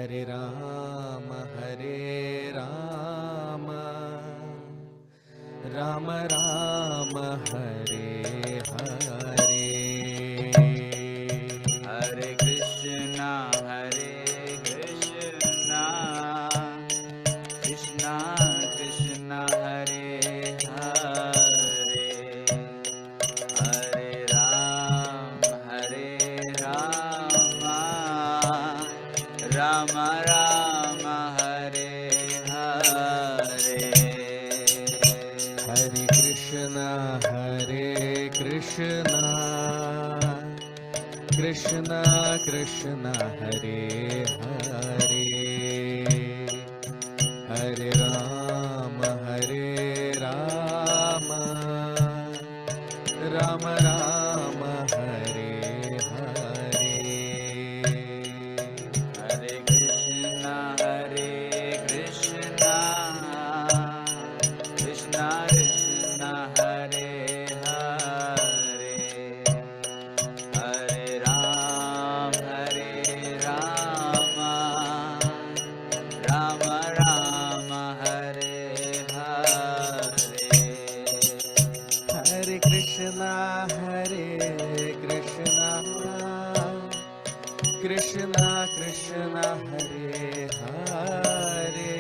Hare Rama, Rama Rama, Hare Hare. Hare Krishna, Krishna Krishna, Hare Hare. Hare Rama, Rama Rama, Hare Hare. Hare Krishna, Krishna Krishna, Hare Hare. Hare Rama, Rama Rama, Hare Hare. Hare Krishna, Krishna Krishna, Hare Hare. Hare Rama, Rama Rama, Hare Hare. Hare Krishna, Krishna Krishna, Hare Hare.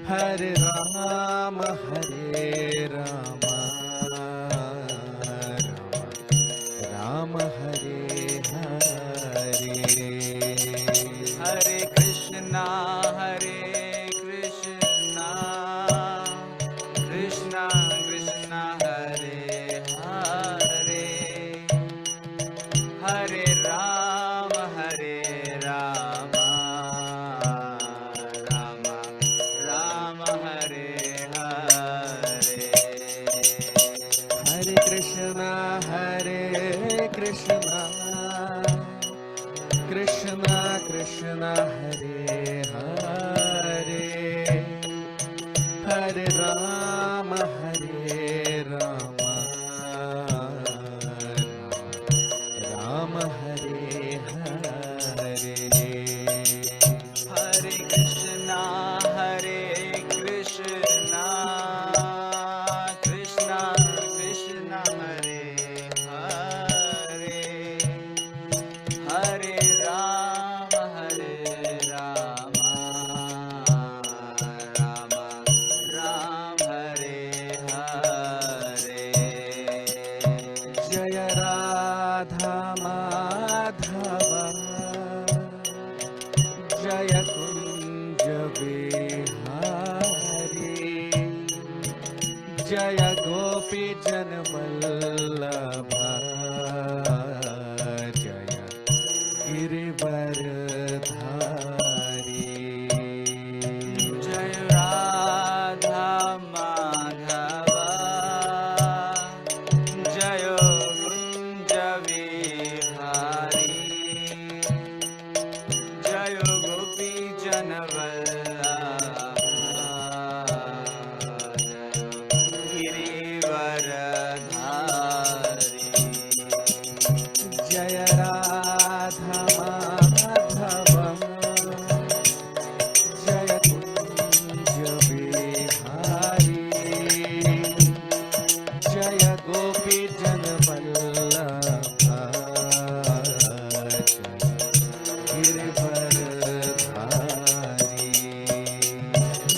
Hare Rama, Rama Rama, Hare Hare. Hare Krishna, Krishna Krishna, Hare Hare. Hare Rama, Rama Rama, Hare Hare. Hare Krishna, Krishna Krishna, Hare Hare. Hare Rama, Rama Rama, Hare Hare. Hare Krishna, Krishna Krishna, Hare Hare. Hare Rama, Rama Rama, Hare Hare. Jaya Radha Madhava, Jaya Kunja Vihari, Jaya Gopi Janvallabha, Jaya Girivardhari. Jai Radha Madhava, Jai Kunja Vihari, Jai Gopi Janvallabha, Girivardhari. Jaya Radha Madhava, Jaya Kunja Vihari, Jaya Gopi Janvallabha, Girivardhari.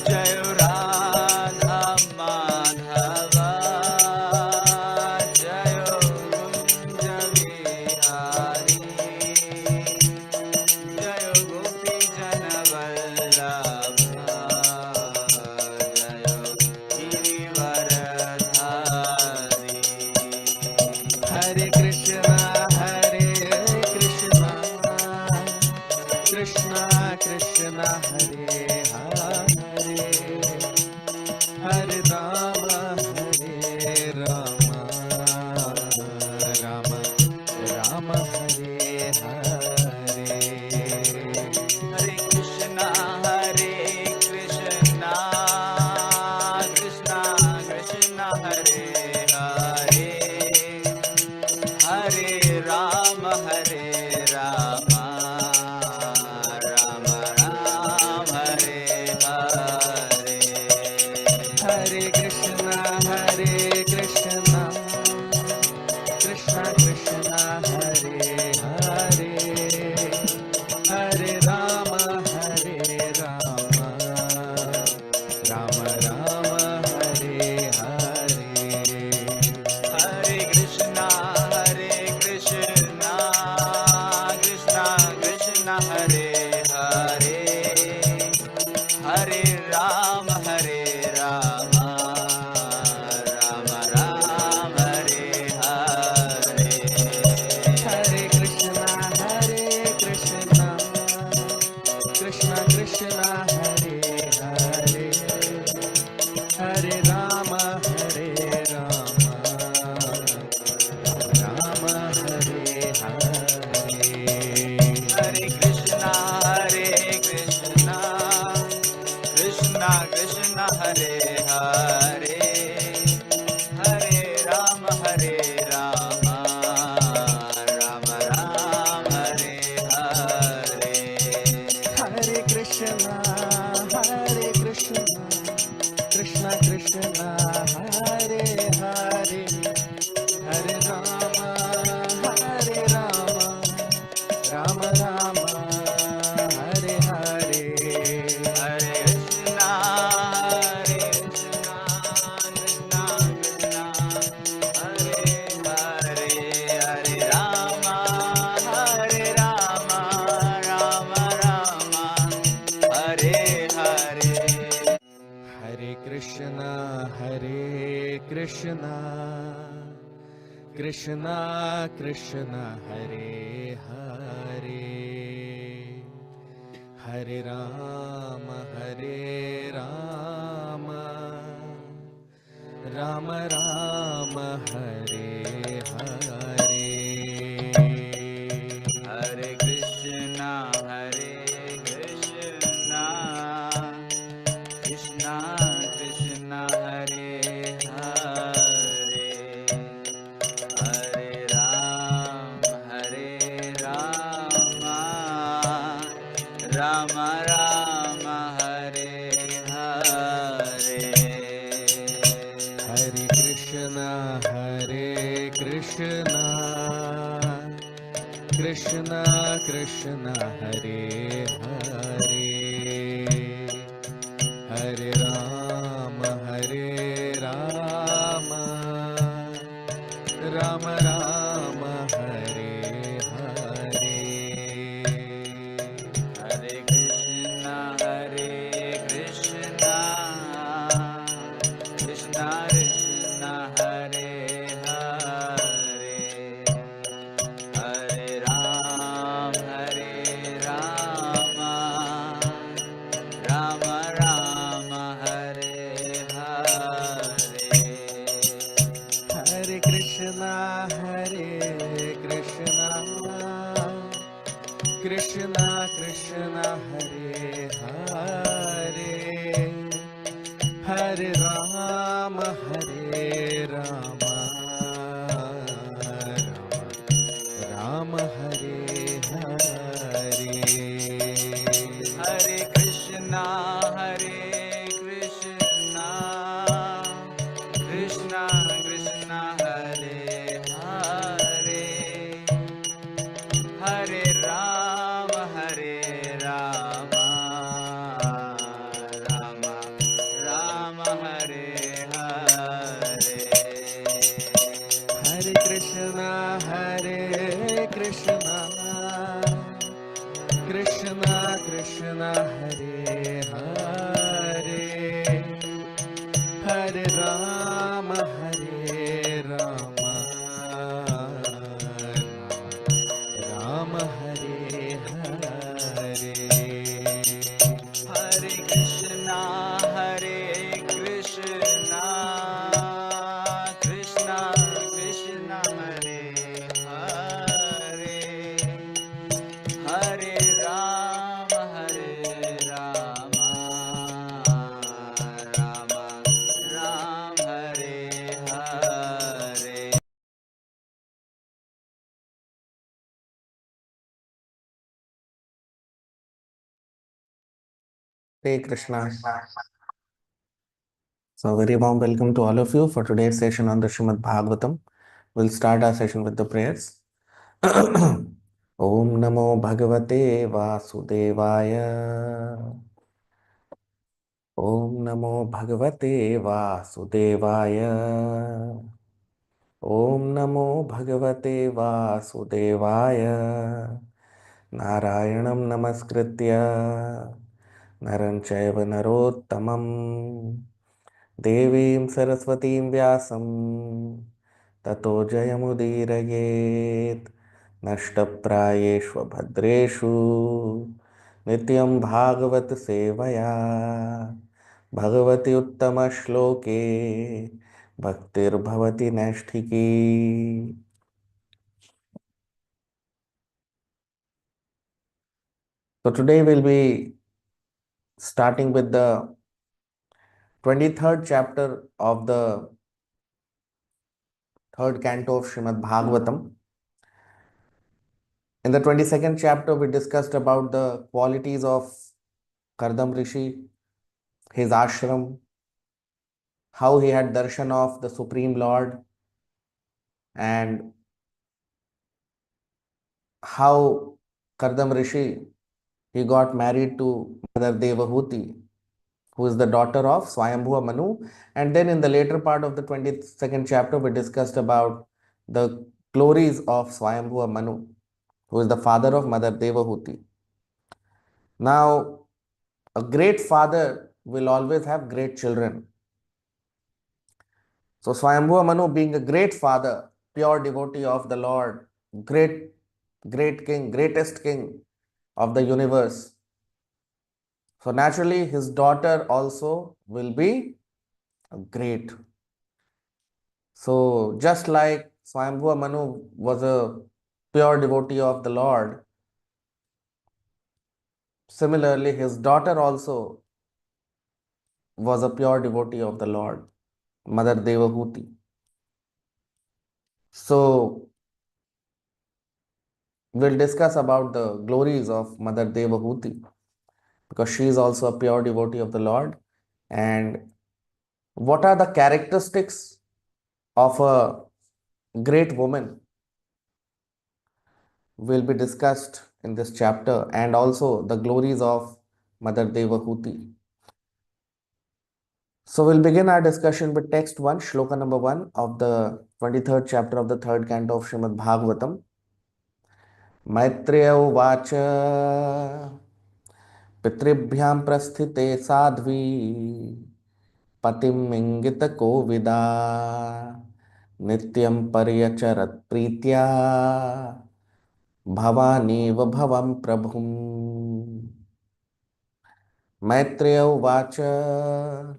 Jai Radha Madhava, Jai Kunja Vihari, Jai Gopi Janvallabha, Jai Girivardhari. Hare Krishna, Krishna Krishna, Hare Hare. Hare Rama, Rama Rama Rama, Hare Hare. Hare Krishna, Krishna Krishna, Hare Hare. Hare Rama, Rama Krishna, Krishna Krishna Hare Hare, Hare Rama Hare Rama, Rama Rama Hare Hare. Hare Krishna, Krishna Krishna Hare Hare, Hare Rama, Rama Rama Hare Hare. Hare Krishna, Krishna Krishna Hare Hare, Hare Rama, Rama Rama Hare Hare. Hare Krishna, Krishna Krishna Hare Hare, Hare Rama, Rama Rama Hare Hare. Hare Krishna, Krishna Krishna Hare Hare, Hare Rama, Rama Rama Hare Hare. Hare Krishna, Krishna Krishna Hare Hare, Hare Rama, Rama Rama Hare Hare. Hare Krishna, Krishna Krishna Hare Hare, Hare Rama, Rama Rama Hare Hare. Hare Krishna, Krishna Krishna Hare Hare, Hare Rama, Rama Rama Hare Hare. Hare Krishna. So, very warm welcome to all of you for today's session on the Srimad Bhagavatam. We'll start our session with the prayers. Om Namo Bhagavate Vasudevaya. Om Namo Bhagavate Vasudevaya. Om Namo Bhagavate Vasudevaya. Narayanam Namaskritya Naram Chaiva Narottamam Devim Saraswatim Vyasam Tato Jayamudiraget Nashtaprayeshva Bhadreshu Nityam Bhagavat Sevaya Bhagavati Uttama Shloke Bhaktir Bhavati Nashtiki. So today we'll be starting with the 23rd chapter of the third canto of Srimad Bhagavatam. In the 22nd chapter, we discussed about the qualities of Kardam Rishi, his ashram, how he had darshan of the Supreme Lord, and how Kardam Rishi, he got married to Mother Devahuti, who is the daughter of Swayambhuva Manu. And then in the later part of the 22nd chapter, we discussed about the glories of Swayambhuva Manu, who is the father of Mother Devahuti. Now, a great father will always have great children. So Swayambhuva Manu, being a great father, pure devotee of the Lord, great king, greatest king of the universe. So naturally, his daughter also will be great. So just like Swayambhuva Manu was a pure devotee of the Lord, similarly, his daughter also was a pure devotee of the Lord, Mother Devahuti. So we'll discuss about the glories of Mother Devahuti because she is also a pure devotee of the Lord. And what are the characteristics of a great woman will be discussed in this chapter, and also the glories of Mother Devahuti. So we'll begin our discussion with text 1, Shloka number 1 of the 23rd chapter of the 3rd Canto of Srimad Bhagavatam. Maitreya Uvacha Pitribhyam Prasthite Sadhvi Patim Ingita Kovida Nityam Paryacharat Pritya Bhavanev Bhavam Prabhum. Maitreya Uvacha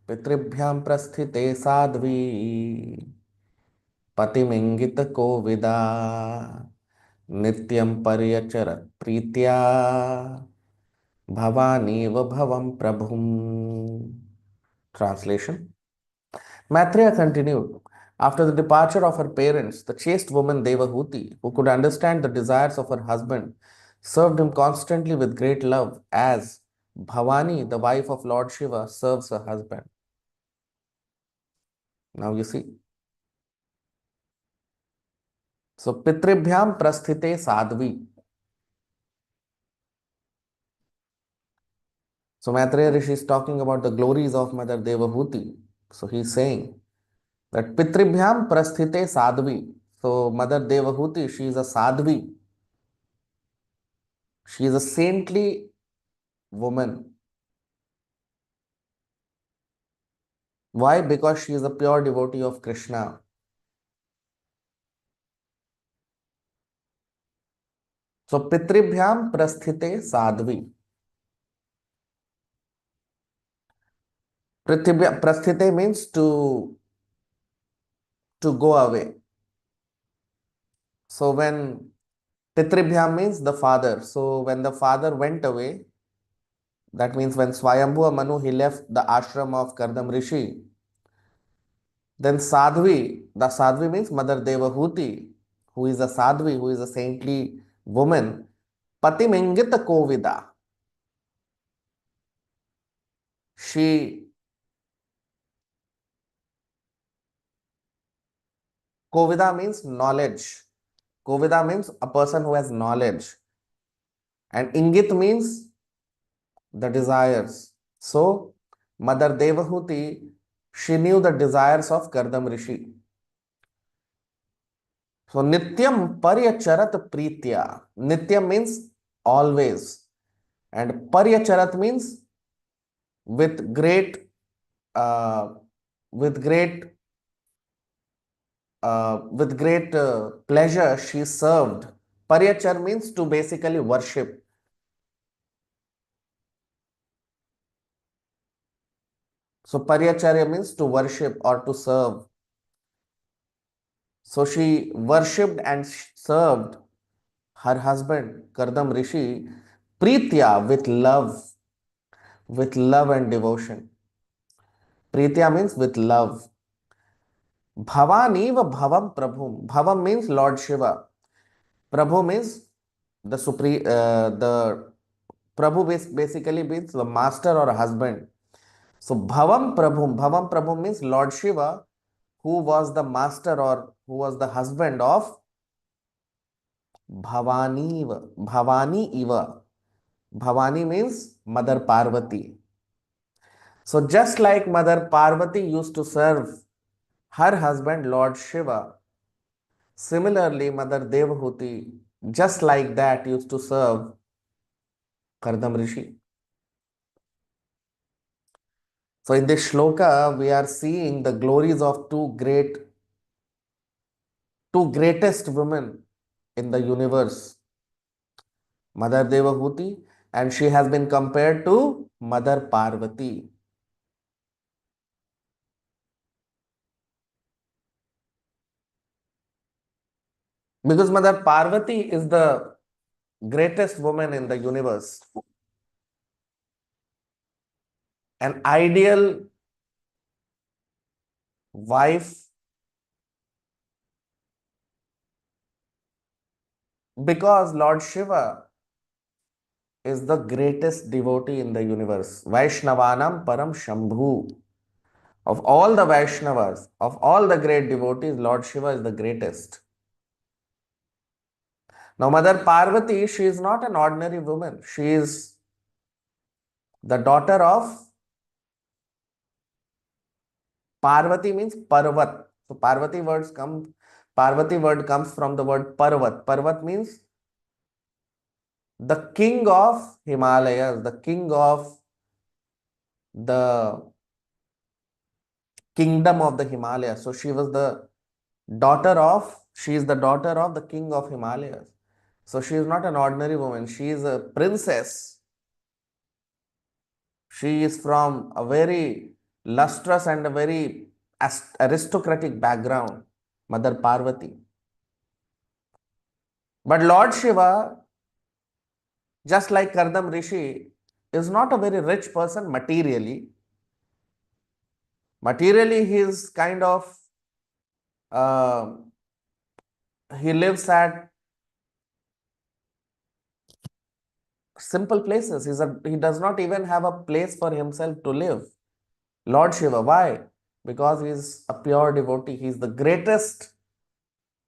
Pitribhyam Prasthite Sadhvi Patimingita Kovida Nityam Paryacharat Pritya Bhavanev Bhavam Prabhum. Translation. Maitreya continued. After the departure of her parents, the chaste woman Devahuti, who could understand the desires of her husband, served him constantly with great love, as Bhavani, the wife of Lord Shiva, serves her husband. Now you see. So, Pitribhyam Prasthite Sadhvi. So, Maitreya Rishi is talking about the glories of Mother Devahuti. So, he is saying that Pitribhyam Prasthite Sadhvi. So, Mother Devahuti, she is a Sadhvi. She is a saintly woman. Why? Because she is a pure devotee of Krishna. So, Pitribhyam Prasthite Sadhvi. Prasthite means to go away. So, when Pitribhyam means the father. So, when the father went away, that means when Swayambhuva Manu, he left the ashram of Kardam Rishi, then Sadhvi, the Sadhvi means Mother Devahuti, who is a Sadhvi, who is a saintly woman, Patimingita Kovida. She, Kovida means knowledge. Kovida means a person who has knowledge. And Ingit means the desires. So, Mother Devahuti, she knew the desires of Kardam Rishi. So, Nityam Paryacharat Pritya. Nityam means always. And Paryacharat means with great, uh, with great, pleasure she served. Paryachar means to basically worship. So, Paryacharya means to worship or to serve. So, she worshipped and served her husband, Kardam Rishi, Pritya, with love and devotion. Pritya means with love. Bhavaniva Bhavam Prabhum. Bhavam means Lord Shiva. Prabhu means the Prabhu basically means the master or husband. So Bhavam Prabhum means Lord Shiva, who was the master or who was the husband of Bhavani Iva. Bhavani means Mother Parvati. So just like Mother Parvati used to serve her husband Lord Shiva, similarly Mother Devahuti just like that used to serve Kardam Rishi. So in this shloka, we are seeing the glories of two greatest women in the universe, Mother Devahuti, and she has been compared to Mother Parvati. Because Mother Parvati is the greatest woman in the universe, an ideal wife, because Lord Shiva is the greatest devotee in the universe. Vaishnavanam Param Shambhu. Of all the Vaishnavas, of all the great devotees, Lord Shiva is the greatest. Now, Mother Parvati, she is not an ordinary woman. She is the daughter of Parvati, means Parvat. So Parvati word comes from the word Parvat. Parvat means the king of Himalayas, the king of the kingdom of the Himalayas. So she is the daughter of the king of Himalayas. So she is not an ordinary woman. She is a princess. She is from a very lustrous and a very aristocratic background, Mother Parvati. But Lord Shiva, just like Kardam Rishi, is not a very rich person materially. Materially, he is kind of, uh, he lives at simple places. He does not even have a place for himself to live. Lord Shiva, why? Because he is a pure devotee. He is the greatest,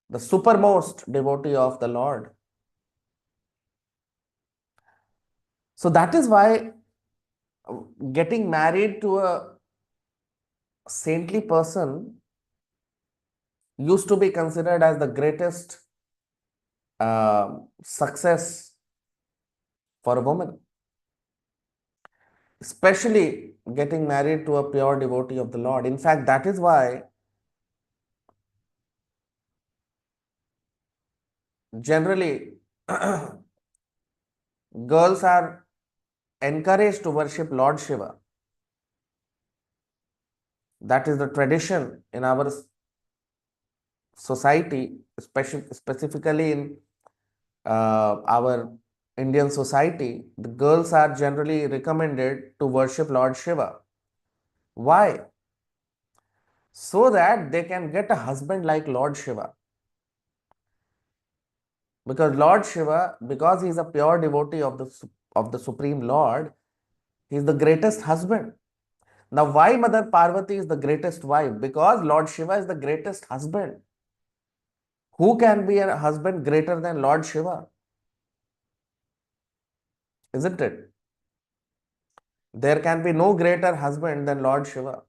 the supermost devotee of the Lord. So that is why getting married to a saintly person used to be considered as the greatest success for a woman, especially getting married to a pure devotee of the Lord. In fact, that is why generally girls are encouraged to worship Lord Shiva. That is the tradition in our society, specifically in our Indian society. The girls are generally recommended to worship Lord Shiva. Why? So that they can get a husband like Lord Shiva. Because Lord Shiva, because he is a pure devotee of the Supreme Lord, he is the greatest husband. Now, why Mother Parvati is the greatest wife? Because Lord Shiva is the greatest husband. Who can be a husband greater than Lord Shiva? Isn't it? There can be no greater husband than Lord Shiva.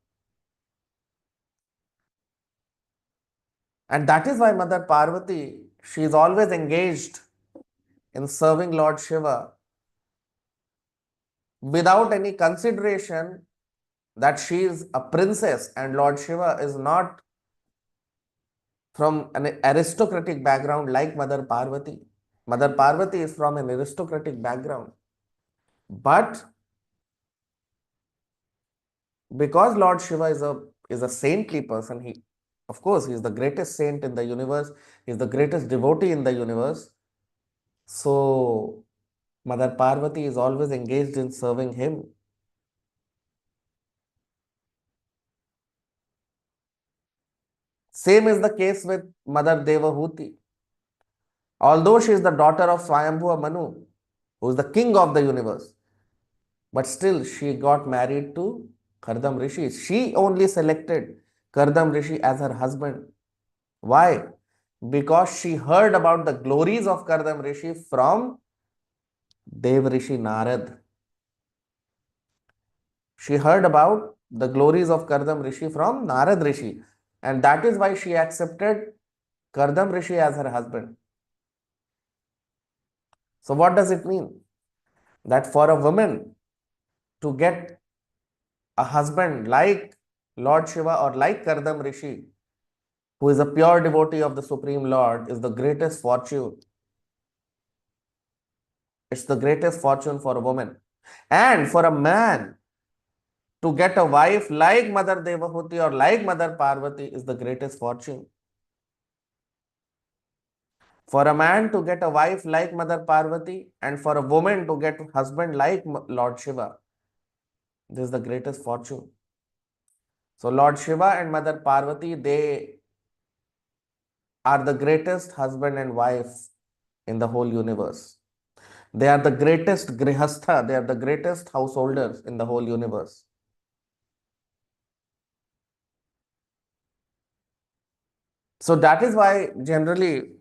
And that is why Mother Parvati, she is always engaged in serving Lord Shiva without any consideration that she is a princess and Lord Shiva is not from an aristocratic background like Mother Parvati. Mother Parvati is from an aristocratic background. But because Lord Shiva is a saintly person, he of course he is the greatest saint in the universe, he is the greatest devotee in the universe. So Mother Parvati is always engaged in serving him. Same is the case with Mother Devahuti. Although she is the daughter of Swayambhuva Manu, who is the king of the universe, but still she got married to Kardam Rishi. She only selected Kardam Rishi as her husband. Why? Because she heard about the glories of Kardam Rishi from Dev Rishi Narad. She heard about the glories of Kardam Rishi from Narad Rishi, and that is why she accepted Kardam Rishi as her husband. So what does it mean? That for a woman to get a husband like Lord Shiva or like Kardam Rishi, who is a pure devotee of the Supreme Lord, is the greatest fortune. It's the greatest fortune for a woman. And for a man to get a wife like Mother Devahuti or like Mother Parvati is the greatest fortune. For a man to get a wife like Mother Parvati and for a woman to get a husband like Lord Shiva, this is the greatest fortune. So Lord Shiva and Mother Parvati, they are the greatest husband and wife in the whole universe. They are the greatest grihastha, they are the greatest householders in the whole universe. So that is why generally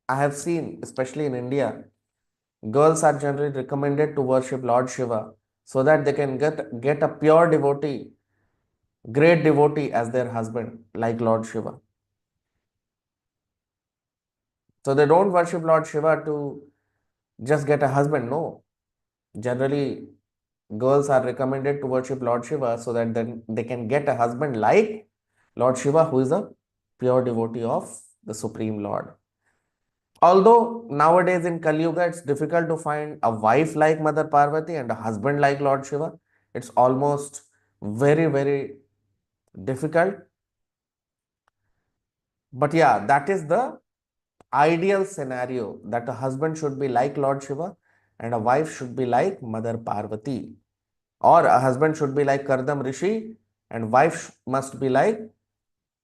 I have seen, especially in India, girls are generally recommended to worship Lord Shiva so that they can get a pure devotee, great devotee as their husband, like Lord Shiva. So they don't worship Lord Shiva to just get a husband. No. Generally, girls are recommended to worship Lord Shiva so that then they can get a husband like Lord Shiva, who is a pure devotee of the Supreme Lord. Although nowadays in Kali Yuga, it's difficult to find a wife like Mother Parvati and a husband like Lord Shiva. It's almost very, very difficult. But yeah, that is the ideal scenario, that a husband should be like Lord Shiva and a wife should be like Mother Parvati. Or a husband should be like Kardam Rishi and wife must be like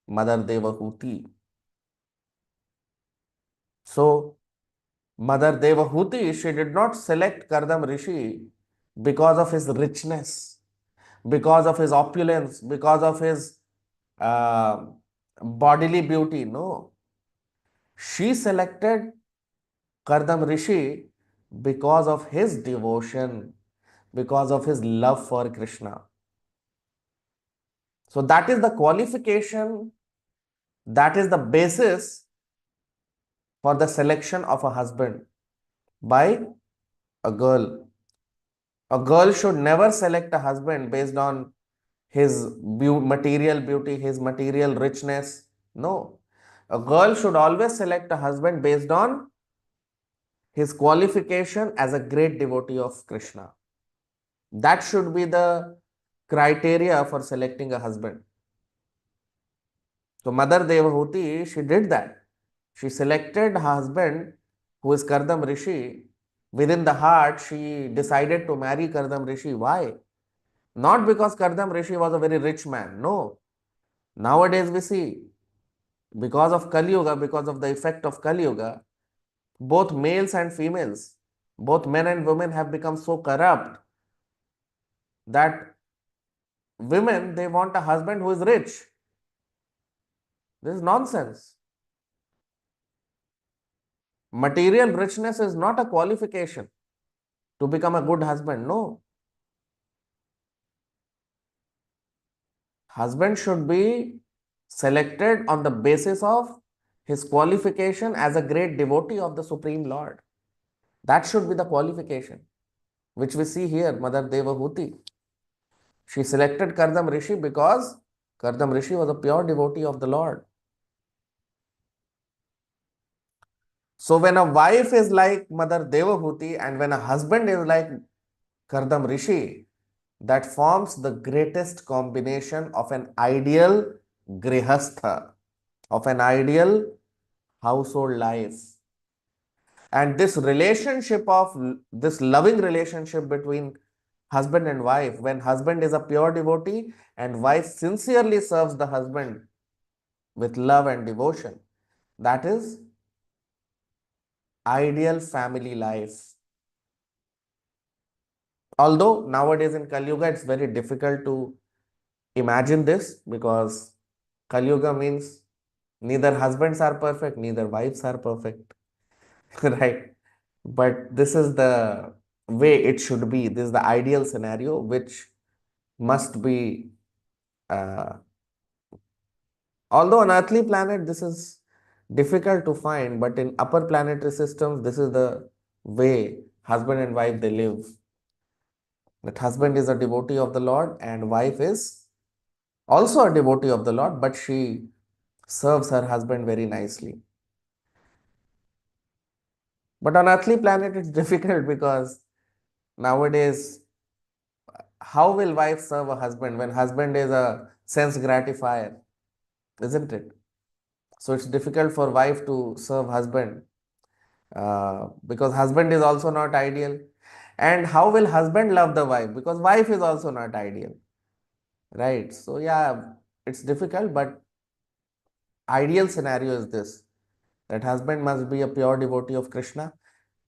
Mother Devahuti. So Mother Devahuti, she did not select Kardam Rishi because of his richness, because of his opulence, because of his uh, bodily beauty. No, she selected Kardam Rishi because of his devotion, because of his love for Krishna. So that is the qualification, that is the basis for the selection of a husband by a girl. A girl should never select a husband based on his material beauty, his material richness. No. A girl should always select a husband based on his qualification as a great devotee of Krishna. That should be the criteria for selecting a husband. So Mother Devahuti, she did that. She selected her husband, who is Kardam Rishi. Within the heart, she decided to marry Kardam Rishi. Why? Not because Kardam Rishi was a very rich man. No. Nowadays we see, because of Kali Yuga, because of the effect of Kali Yuga, both males and females, both men and women have become so corrupt that women, they want a husband who is rich. This is nonsense. Material richness is not a qualification to become a good husband. No. Husband should be selected on the basis of his qualification as a great devotee of the Supreme Lord. That should be the qualification, which we see here, Mother Devahuti. She selected Kardam Rishi because Kardam Rishi was a pure devotee of the Lord. So when a wife is like Mother Devahuti and when a husband is like Kardam Rishi, that forms the greatest combination of an ideal grihastha, of an ideal household life. And this relationship of this loving relationship between husband and wife, when husband is a pure devotee and wife sincerely serves the husband with love and devotion, that is ideal family life. Although nowadays in Kali Yuga, it's very difficult to imagine this because Kali Yuga means neither husbands are perfect, neither wives are perfect, right? But this is the way it should be. This is the ideal scenario which must be, uh, although on earthly planet, this is difficult to find, but in upper planetary systems, this is the way husband and wife they live. That husband is a devotee of the Lord and wife is also a devotee of the Lord, but she serves her husband very nicely. But on earthly planet, it's difficult because nowadays, how will wife serve a husband when husband is a sense gratifier, isn't it? So it's difficult for wife to serve husband because husband is also not ideal. And how will husband love the wife? Because wife is also not ideal, right? So yeah, it's difficult, but ideal scenario is this, that husband must be a pure devotee of Krishna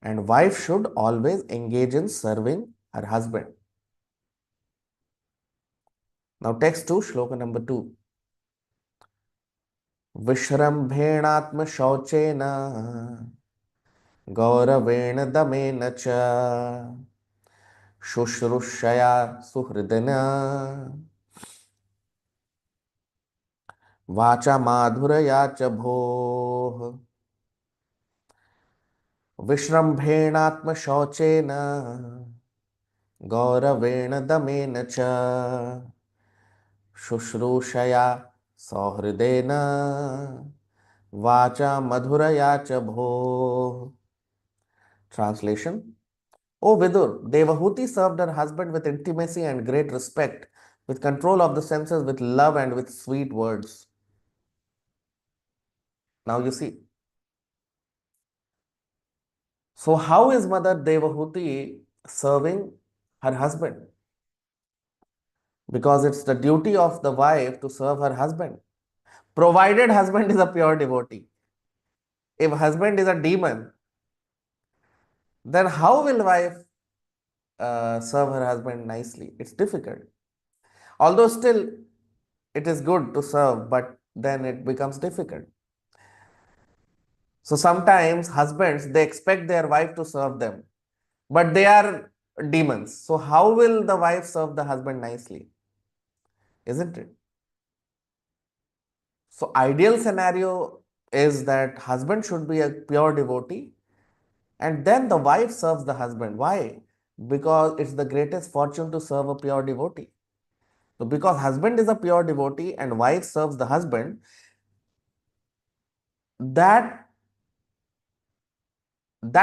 and wife should always engage in serving her husband. Now text 2, shloka number 2. विश्रम्भेणात्म शौचेन गौरवेण दमेन च शुश्रूषया सुहृदन वाचा माधुरया च भोः विश्रम्भेणात्म शौचेन गौरवेण दमेन च शुश्रूषया सौहृदेन वाचा मधुरया च भोः. Translation: O Vidur, Devahuti served her husband with intimacy and great respect, with control of the senses, with love and with sweet words. Now you see. So how is Mother Devahuti serving her husband? Because it's the duty of the wife to serve her husband, provided husband is a pure devotee. If husband is a demon, then how will wife serve her husband nicely? It's difficult. Although still it is good to serve, but then it becomes difficult. So sometimes husbands, they expect their wife to serve them, but they are demons. So how will the wife serve the husband nicely? Isn't it? So ideal scenario is that husband should be a pure devotee and then the wife serves the husband. Why? Because it's the greatest fortune to serve a pure devotee. So because husband is a pure devotee and wife serves the husband, that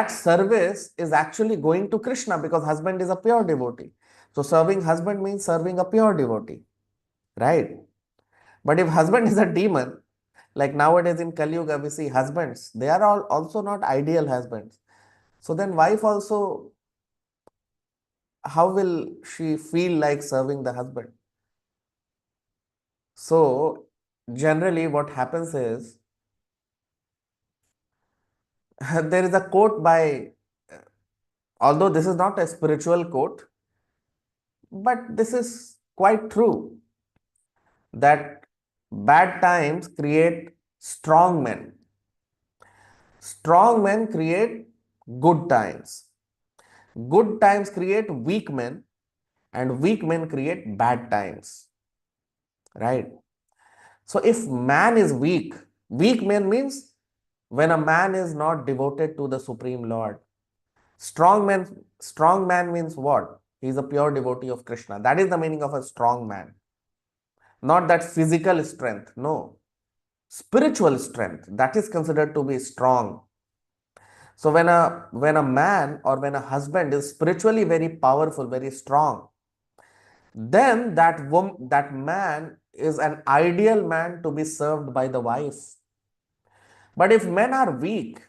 service is actually going to Krishna because husband is a pure devotee. So serving husband means serving a pure devotee, right? But if husband is a demon, like nowadays in Kali Yuga, we see husbands, they are all also not ideal husbands. So then wife also, how will she feel like serving the husband? So generally what happens is, there is a quote by, although this is not a spiritual quote, but this is quite true, that bad times create strong men. Strong men create good times. Good times create weak men, and weak men create bad times. Right? So if man is weak, weak man means when a man is not devoted to the Supreme Lord. Strong man means what? He is a pure devotee of Krishna. That is the meaning of a strong man. Not that physical strength, no. Spiritual strength, that is considered to be strong. So when a man or when a husband is spiritually very powerful, very strong, then that man is an ideal man to be served by the wife. But if men are weak,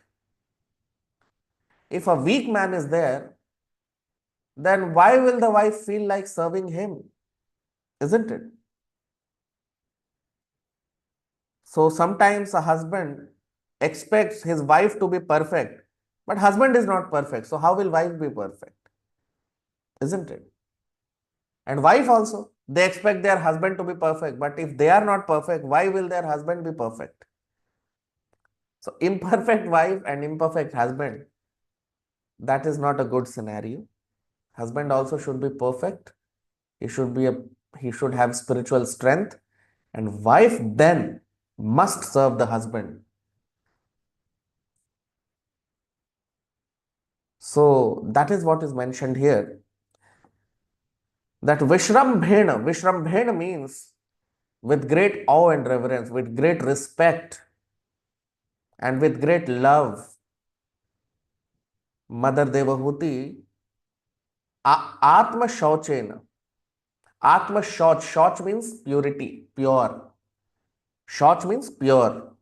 if a weak man is there, then why will the wife feel like serving him? Isn't it? So sometimes a husband expects his wife to be perfect, but husband is not perfect. So how will wife be perfect? Isn't it? And wife also, they expect their husband to be perfect, but if they are not perfect, why will their husband be perfect? So imperfect wife and imperfect husband, that is not a good scenario. Husband also should be perfect. He should have spiritual strength, and wife then must serve the husband. So that is what is mentioned here. That Vishrambhena means with great awe and reverence, with great respect, and with great love. Mother Devahuti, Atma Shauchena. Atma Shauch. Shauch means purity, pure. Shauch means pure.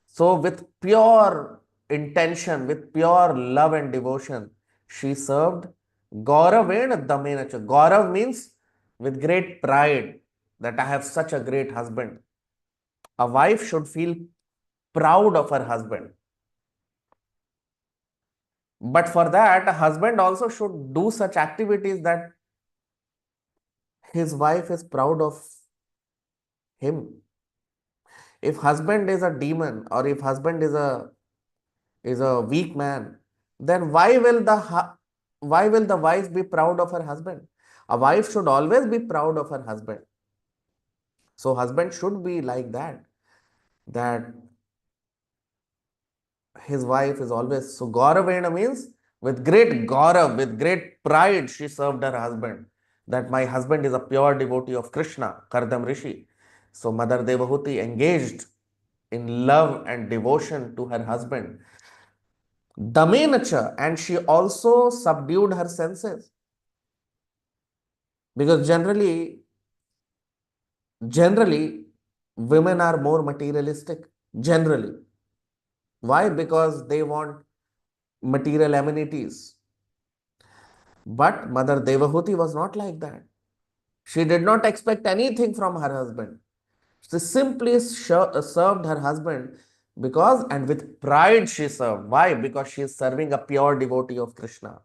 So, with pure intention, with pure love and devotion, she served Gauravena Damenacha. Gaurav means with great pride that I have such a great husband. A wife should feel proud of her husband. But for that, a husband also should do such activities that his wife is proud of him. If husband is a demon or if husband is a weak man, then why will the wife be proud of her husband? A wife should always be proud of her husband. So husband should be like that his wife is always. So Gauravena means with great Gaurav, with great pride, she served her husband. That my husband is a pure devotee of Krishna, Kardam Rishi. So Mother Devahuti engaged in love and devotion to her husband. Damenacha, and she also subdued her senses. Because generally, women are more materialistic. Generally. Why? Because they want material amenities. But Mother Devahuti was not like that. She did not expect anything from her husband. She simply served her husband because, and with pride she served. Why? Because she is serving a pure devotee of Krishna.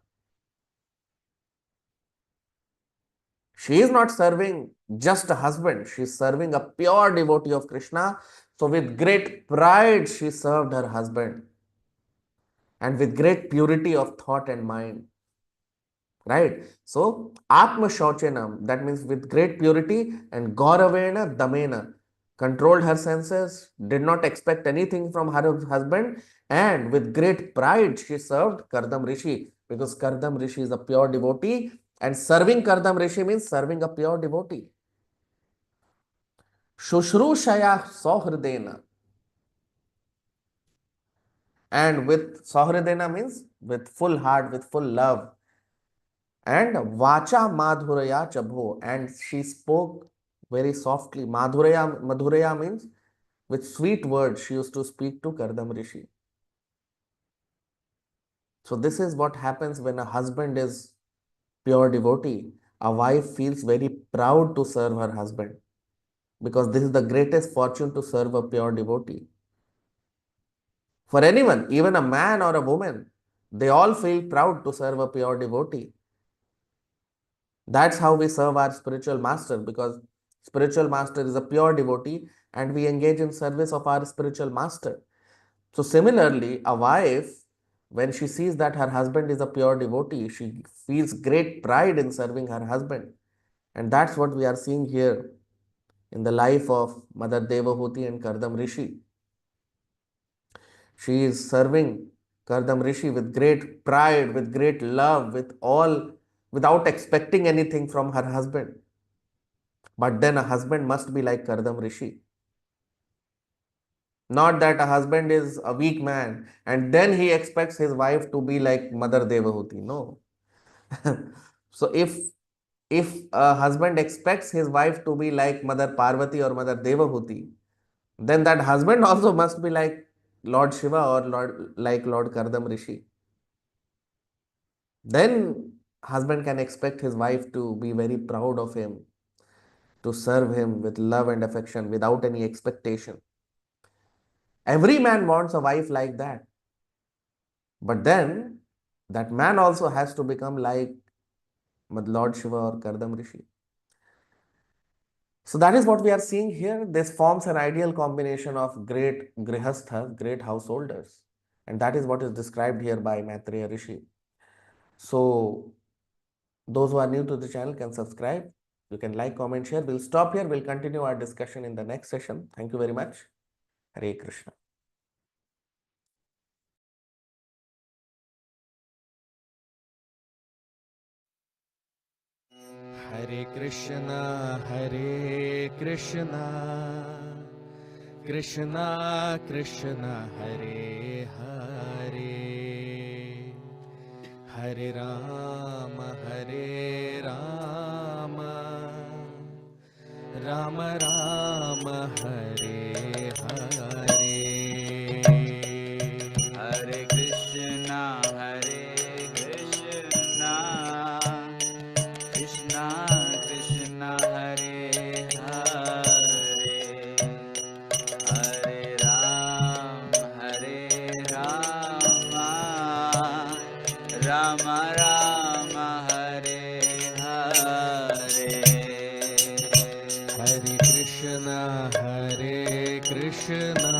She is not serving just a husband. She is serving a pure devotee of Krishna. So with great pride she served her husband and with great purity of thought and mind. Right? So, Atma Shauchanam, that means with great purity, and Gauravena Damena, controlled her senses, did not expect anything from her husband, and with great pride she served Kardam Rishi, because Kardam Rishi is a pure devotee, and serving Kardam Rishi means serving a pure devotee. Shushrushaya Sohridena, and with Sohridena means with full heart, with full love. And Vacha Madhuraya Chabho, and she spoke very softly. Madhuraya means with sweet words she used to speak to Kardam Rishi. So this is what happens when a husband is pure devotee. A wife feels very proud to serve her husband because this is the greatest fortune to serve a pure devotee. For anyone, even a man or a woman, they all feel proud to serve a pure devotee. That's how we serve our spiritual master, because spiritual master is a pure devotee and we engage in service of our spiritual master. So similarly, a wife, when she sees that her husband is a pure devotee, she feels great pride in serving her husband. And that's what we are seeing here in the life of Mother Devahuti and Kardam Rishi. She is serving Kardam Rishi with great pride, with great love, without expecting anything from her husband. But then a husband must be like Kardam Rishi. Not that a husband is a weak man and then he expects his wife to be like Mother Devahuti. No. So if a husband expects his wife to be like Mother Parvati or Mother Devahuti, then that husband also must be like Lord Shiva or Lord Kardam Rishi. Then husband can expect his wife to be very proud of him, to serve him with love and affection without any expectation. Every man wants a wife like that. But then that man also has to become like Lord Shiva or Kardam Rishi. So that is what we are seeing here. This forms an ideal combination of great grihasthas, great householders. And that is what is described here by Maitreya Rishi. So those who are new to the channel can subscribe. You can like, comment, share. We'll stop here. We'll continue our discussion in the next session. Thank you very much. Hare Krishna. Hare Krishna, Krishna Krishna Hare Hare, Hare Rama, Rama Rama Hare Hare. Hare Krishna, Krishna Krishna Hare Hare, Hare Rama, Rama Rama Hare Hare. Hare Krishna,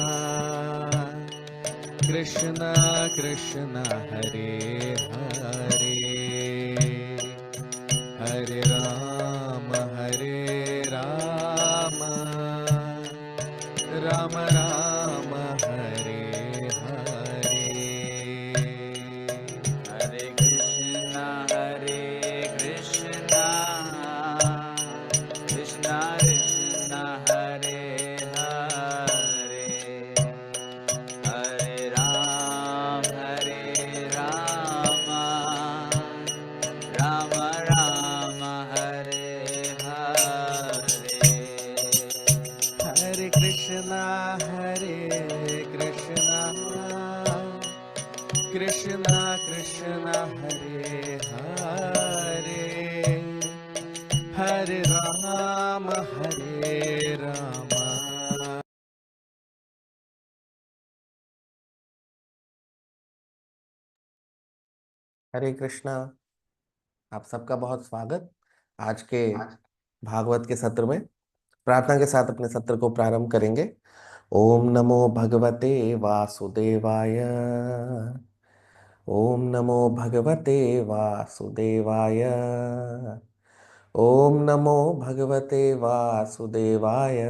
Krishna Krishna Hare Hare, Hare Rama, Rama Rama Hare Hare. Hare Krishna, Krishna Krishna Hare Hare, Hare Rama, Rama Rama Hare Hare. Hare Krishna, Krishna Krishna Hare Hare, Hare Rama, हरे कृष्णा। आप सबका बहुत स्वागत आज के भागवत के सत्र में। प्रार्थना के साथ अपने सत्र को प्रारंभ करेंगे। ओम नमो भगवते वासुदेवाय। ओम नमो भगवते वासुदेवाय। ओम नमो भगवते वासुदेवाय।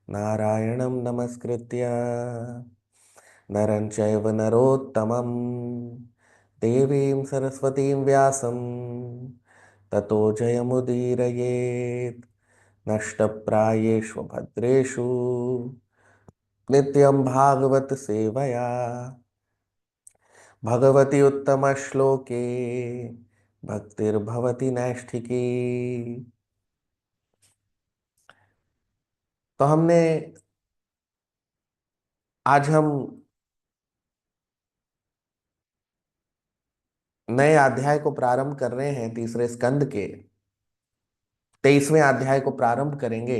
नारायणं नमस्कृत्य नरं चैव नरोत्तमं देवीं सरस्वतीं व्यासं ततो जयमुदीरयेत्। नष्टप्रायेषु भद्रेषु नित्यं भागवत सेवया भगवति उत्तमश्लोके भक्तिर्भवति नैष्ठिकी। तो आज हम नए अध्याय को प्रारंभ कर रहे हैं। तीसरे स्कंद के 23वें अध्याय को प्रारंभ करेंगे।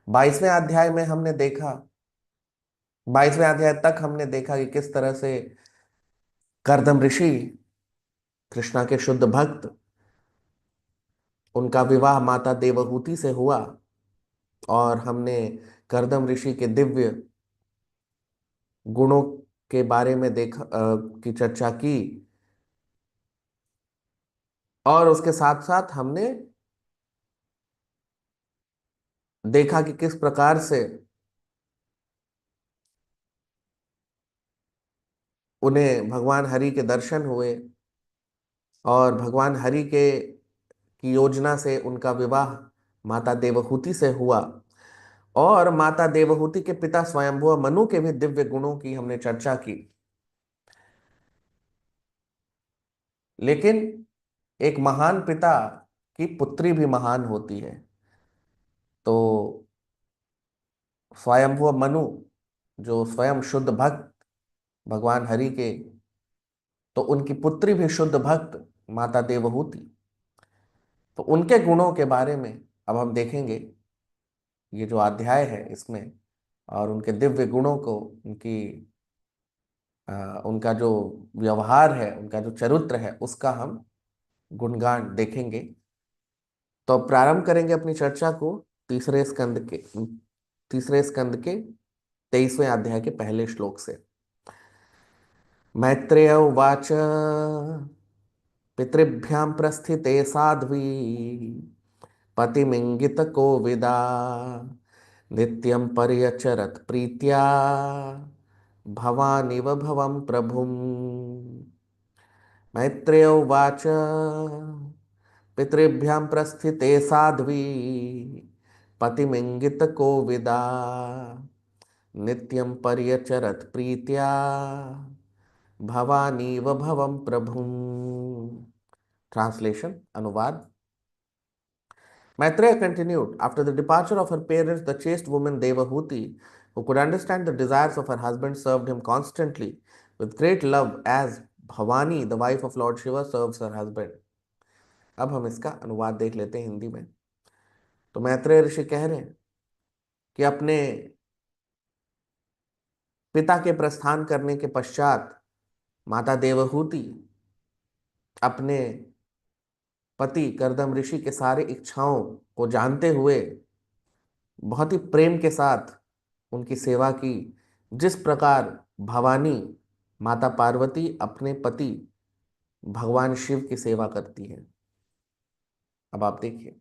22वें अध्याय में हमने देखा 22वें अध्याय तक हमने देखा कि किस तरह से कर्दम ऋषि कृष्णा के शुद्ध भक्त, उनका विवाह माता देवहूति से हुआ और हमने कर्दम ऋषि के दिव्य गुणों के बारे में देखा की चर्चा की। और उसके साथ साथ हमने देखा कि किस प्रकार से उन्हें भगवान हरि के दर्शन हुए और भगवान हरि के की योजना से उनका विवाह माता देवहूति से हुआ। और माता देवहूति के पिता स्वयंभुव मनु के भी दिव्य गुणों की हमने चर्चा की। लेकिन एक महान पिता की पुत्री भी महान होती है। तो स्वयंभुव मनु जो स्वयं शुद्ध भक्त भगवान हरि के, तो उनकी पुत्री भी शुद्ध भक्त माता देवहूति। तो उनके गुणों के बारे में अब हम देखेंगे ये जो अध्याय है इसमें, और उनके दिव्य गुणों को, उनका जो व्यवहार है, उनका जो चरित्र है, उसका हम गुणगान देखेंगे। तो अब प्रारंभ करेंगे अपनी चर्चा को तीसरे स्कंद के 23वें अध्याय के पहले श्लोक से। मैत्रेय उवाच पितृभ्यां प्रस्थिते साध्वी पतिमिंगित कोविदा नित्यं पर्यचरत प्रीत्या भवानिव भवं प्रभुम्। मैत्रेय उवाच पितृभ्यां प्रस्थिते साध्वी पतिमिंगित को विदा नित्यं पर्यचरत प्रीत्या भवानीव भवं प्रभुम। ट्रांसलेशन, अनुवाद। Maitreya continued, after the departure of her parents, the chaste woman Devahuti, who could understand the desires of her husband, served him constantly with great love as Bhavani, the wife of Lord Shiva, serves her husband. अब हम इसका अनुवाद देख लेते हैं हिंदी में। तो मैत्रेय ऋषि कह रहे हैं कि अपने पिता के प्रस्थान करने के पश्चात माता देवहूति अपने पति करदम ऋषि के सारे इच्छाओं को जानते हुए बहुत ही प्रेम के साथ उनकी सेवा की, जिस प्रकार भवानी माता पार्वती अपने पति भगवान शिव की सेवा करती है। अब आप देखिए,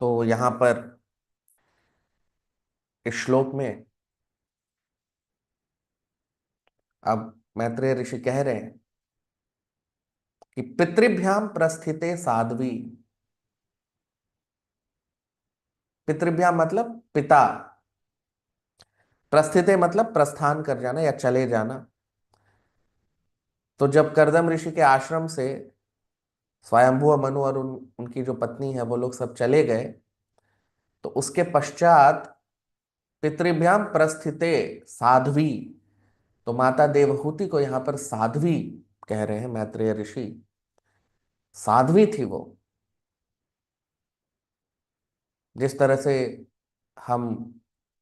तो यहां पर इस श्लोक में अब मैत्रेय ऋषि कह रहे हैं कि पितृभ्याम प्रस्थिते साध्वी। पितृभ्याम मतलब पिता, प्रस्थिते मतलब प्रस्थान कर जाना या चले जाना। तो जब करदम ऋषि के आश्रम से स्वयंभुव मनु और उनकी जो पत्नी है वो लोग सब चले गए, तो उसके पश्चात पितृभ्याम प्रस्थिते साध्वी, तो माता देवहूति को यहां पर साध्वी कह रहे हैं मैत्रेय ऋषि। साध्वी थी वो। जिस तरह से हम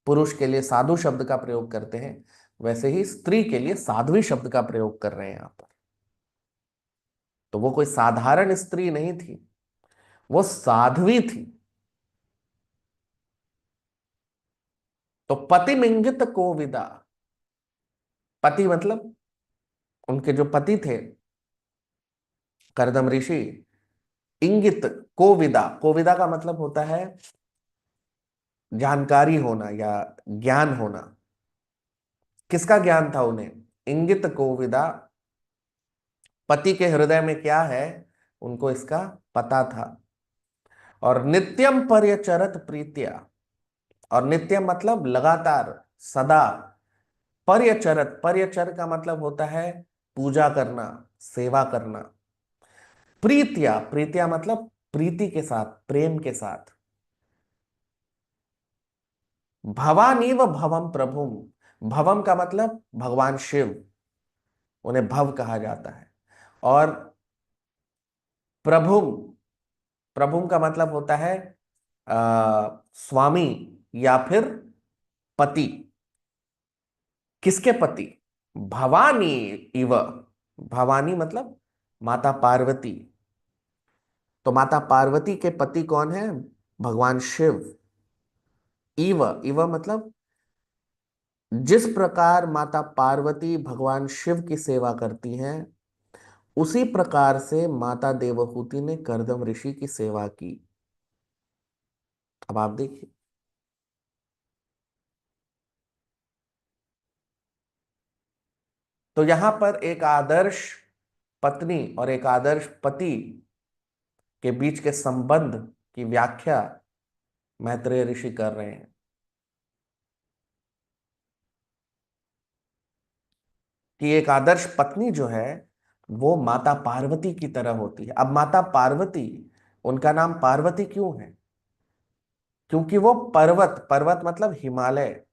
पुरुष के लिए साधु शब्द का प्रयोग करते हैं, वैसे ही स्त्री के लिए साध्वी शब्द का प्रयोग कर रहे हैं यहां पर। तो वो कोई साधारण स्त्री नहीं थी, वो साध्वी थी। तो पति मिंगित को विदा, पति मतलब उनके जो पति थे करदम ऋषि, इंगित कोविदा, कोविदा का मतलब होता है जानकारी होना या ज्ञान होना। किसका ज्ञान था उन्हें? इंगित कोविदा, पति के हृदय में क्या है उनको इसका पता था। और नित्यम पर्यचरत प्रीत्या, और नित्यम मतलब लगातार, सदा। पर्यचरत, पर्यचर का मतलब होता है पूजा करना, सेवा करना। प्रीत्या, प्रीत्या मतलब प्रीति के साथ, प्रेम के साथ। भवानीव भवम प्रभुम, भवम का मतलब भगवान शिव, उन्हें भव कहा जाता है। और प्रभुम, प्रभुम का मतलब होता है स्वामी या फिर पति। किसके पति? भवानी इव, भवानी मतलब माता पार्वती। तो माता पार्वती के पति कौन है? भगवान शिव। इव, इव मतलब जिस प्रकार माता पार्वती भगवान शिव की सेवा करती हैं, उसी प्रकार से माता देवहूति ने करदम ऋषि की सेवा की। अब आप देखिए, तो यहां पर एक आदर्श पत्नी और एक आदर्श पति के बीच के संबंध की व्याख्या मैत्रेय ऋषि कर रहे हैं कि एक आदर्श पत्नी जो है वो माता पार्वती की तरह होती है। अब माता पार्वती, उनका नाम पार्वती क्यों है? क्योंकि वो पर्वत, पर्वत मतलब हिमालय,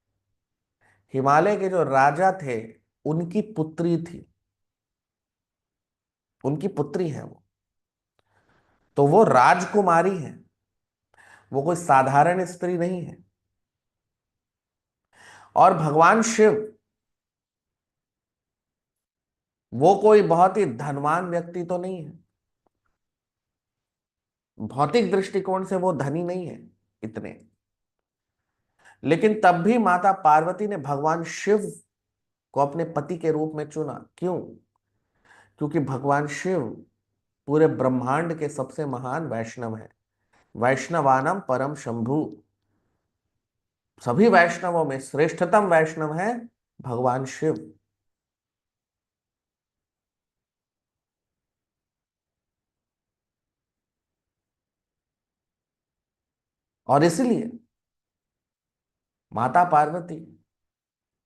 हिमालय के जो राजा थे उनकी पुत्री थी, उनकी पुत्री है वो। तो वो राजकुमारी है, वो कोई साधारण स्त्री नहीं है। और भगवान शिव, वो कोई बहुत ही धनवान व्यक्ति तो नहीं है, भौतिक दृष्टिकोण से वो धनी नहीं है इतने। लेकिन तब भी माता पार्वती ने भगवान शिव को अपने पति के रूप में चुना। क्यों? क्योंकि भगवान शिव पूरे ब्रह्मांड के सबसे महान वैष्णव है। वैष्णवानाम परम शंभु, सभी वैष्णवों में श्रेष्ठतम वैष्णव है भगवान शिव। और इसलिए माता पार्वती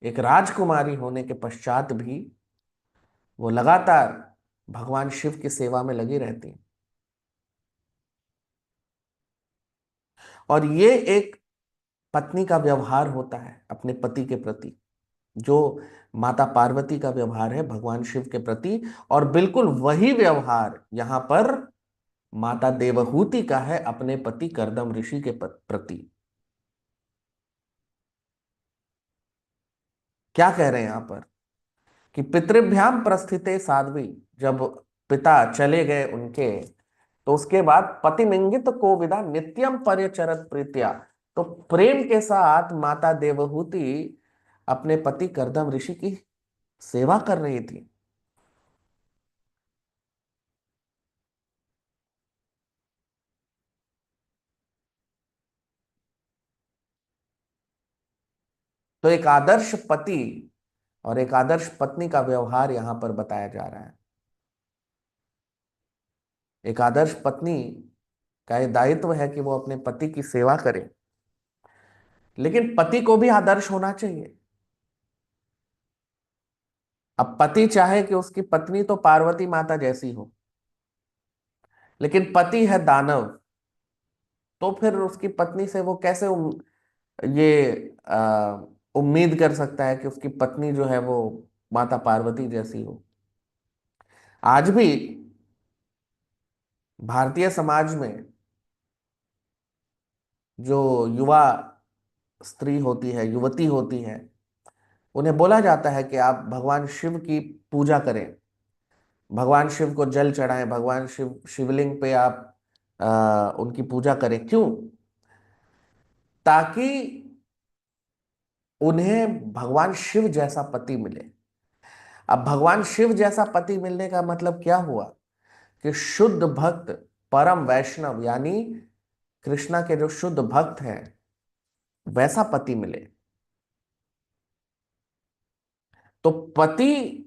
एक राजकुमारी होने के पश्चात भी वो लगातार भगवान शिव की सेवा में लगी रहती हैं। और ये एक पत्नी का व्यवहार होता है अपने पति के प्रति, जो माता पार्वती का व्यवहार है भगवान शिव के प्रति। और बिल्कुल वही व्यवहार यहां पर माता देवहूति का है अपने पति कर्दम ऋषि के प्रति। क्या कह रहे हैं यहां पर कि पितृभ्याम प्रस्थिते साध्वी, जब पिता चले गए उनके, तो उसके बाद पतिमिंगित को विदा नित्यम पर्यचरत प्रीत्या, तो प्रेम के साथ माता देवहूति अपने पति कर्दम ऋषि की सेवा कर रही थी। तो एक आदर्श पति और एक आदर्श पत्नी का व्यवहार यहां पर बताया जा रहा है। एक आदर्श पत्नी का ये दायित्व है कि वो अपने पति की सेवा करे, लेकिन पति को भी आदर्श होना चाहिए। अब पति चाहे कि उसकी पत्नी तो पार्वती माता जैसी हो, लेकिन पति है दानव, तो फिर उसकी पत्नी से वो कैसे ये उम्मीद कर सकता है कि उसकी पत्नी जो है वो माता पार्वती जैसी हो। आज भी भारतीय समाज में जो युवा स्त्री होती है, युवती होती है, उन्हें बोला जाता है कि आप भगवान शिव की पूजा करें, भगवान शिव को जल चढ़ाएं, भगवान शिवलिंग पे आप उनकी पूजा करें। क्यों? ताकि उन्हें भगवान शिव जैसा पति मिले। अब भगवान शिव जैसा पति मिलने का मतलब क्या हुआ कि शुद्ध भक्त, परम वैष्णव, यानी कृष्णा के जो शुद्ध भक्त हैं, वैसा पति मिले। तो पति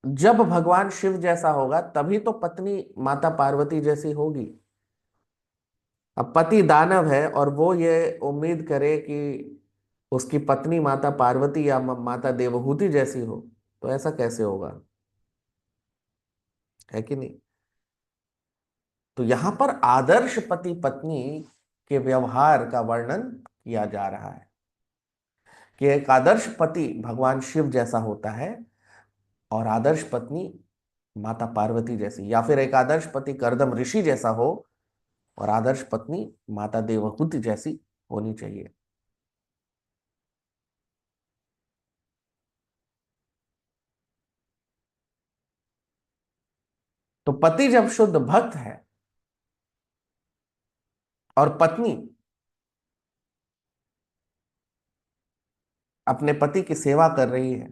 जब भगवान शिव जैसा होगा तभी तो पत्नी माता पार्वती जैसी होगी। अब पति दानव है और वो ये उम्मीद करे कि उसकी पत्नी माता पार्वती या माता देवहूति जैसी हो, तो ऐसा कैसे होगा? है कि नहीं? तो यहां पर आदर्श पति पत्नी के व्यवहार का वर्णन किया जा रहा है कि एक आदर्श पति भगवान शिव जैसा होता है और आदर्श पत्नी माता पार्वती जैसी, या फिर एक आदर्श पति कर्दम ऋषि जैसा हो और आदर्श पत्नी माता देवहूति जैसी होनी चाहिए। तो पति जब शुद्ध भक्त है और पत्नी अपने पति की सेवा कर रही है,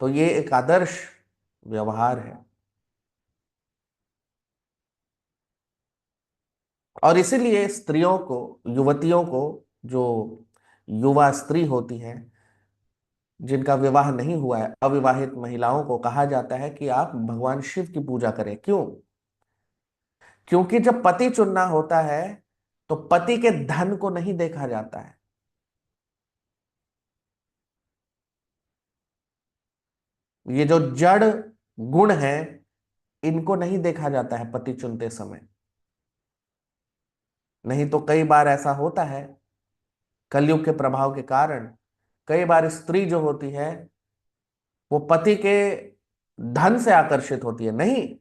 तो ये एक आदर्श व्यवहार है। और इसीलिए स्त्रियों को, युवतियों को, जो युवा स्त्री होती हैं, जिनका विवाह नहीं हुआ है, अविवाहित महिलाओं को कहा जाता है कि आप भगवान शिव की पूजा करें। क्यों? क्योंकि जब पति चुनना होता है तो पति के धन को नहीं देखा जाता है। ये जो जड़ गुण है, इनको नहीं देखा जाता है पति चुनते समय। नहीं तो कई बार ऐसा होता है, कलयुग के प्रभाव के कारण कई बार स्त्री जो होती है वो पति के धन से आकर्षित होती है। नहीं,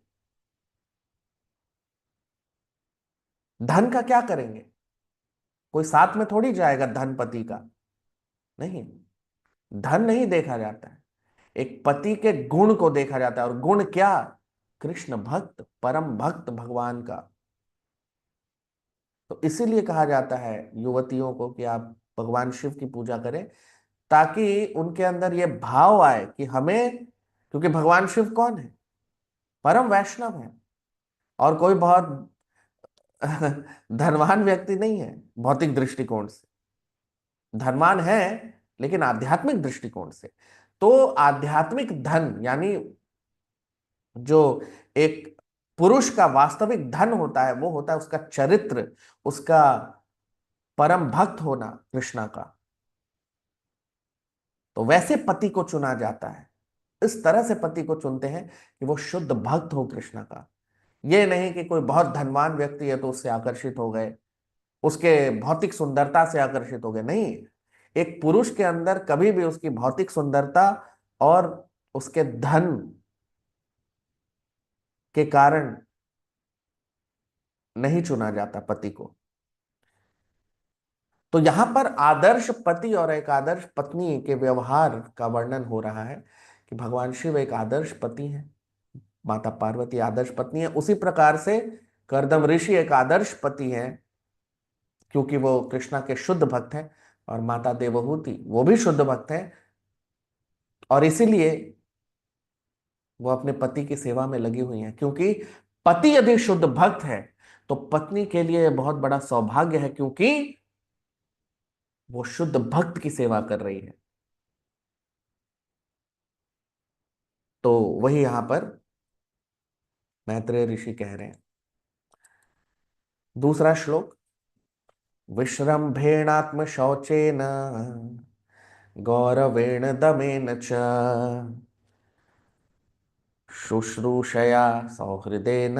धन का क्या करेंगे? कोई साथ में थोड़ी जाएगा धन पति का। नहीं, धन नहीं देखा जाता है, एक पति के गुण को देखा जाता है। और गुण क्या? कृष्ण भक्त, परम भक्त भगवान का। तो इसीलिए कहा जाता है युवतियों को कि आप भगवान शिव की पूजा करें, ताकि उनके अंदर यह भाव आए कि हमें, क्योंकि भगवान शिव कौन है? परम वैष्णव है, और कोई बहुत धनवान व्यक्ति नहीं है भौतिक दृष्टिकोण से। धनवान है लेकिन आध्यात्मिक दृष्टिकोण से। तो आध्यात्मिक धन, यानी जो एक पुरुष का वास्तविक धन होता है वो होता है उसका चरित्र, उसका परम भक्त होना कृष्णा का। तो वैसे पति को चुना जाता है, इस तरह से पति को चुनते हैं कि वो शुद्ध भक्त हो कृष्ण का। ये नहीं कि कोई बहुत धनवान व्यक्ति है तो उससे आकर्षित हो गए, उसके भौतिक सुंदरता से आकर्षित हो गए। नहीं, एक पुरुष के अंदर कभी भी उसकी भौतिक सुंदरता और उसके धन के कारण नहीं चुना जाता पति को। तो यहां पर आदर्श पति और एक आदर्श पत्नी के व्यवहार का वर्णन हो रहा है कि भगवान शिव एक आदर्श पति हैं, माता पार्वती आदर्श पत्नी है। उसी प्रकार से करदम ऋषि एक आदर्श पति हैं क्योंकि वो कृष्णा के शुद्ध भक्त हैं, और माता देवहूति वो भी शुद्ध भक्त हैं, और इसीलिए वो अपने पति की सेवा में लगी हुई हैं। क्योंकि पति यदि शुद्ध भक्त है तो पत्नी के लिए बहुत बड़ा सौभाग्य है, क्योंकि वो शुद्ध भक्त की सेवा कर रही है। तो वही यहां पर मैत्रेय ऋषि कह रहे हैं। दूसरा श्लोक, विश्रम्भेणात्म शौचेन गौरवेण दमेन च शुश्रूषया सौहृदेन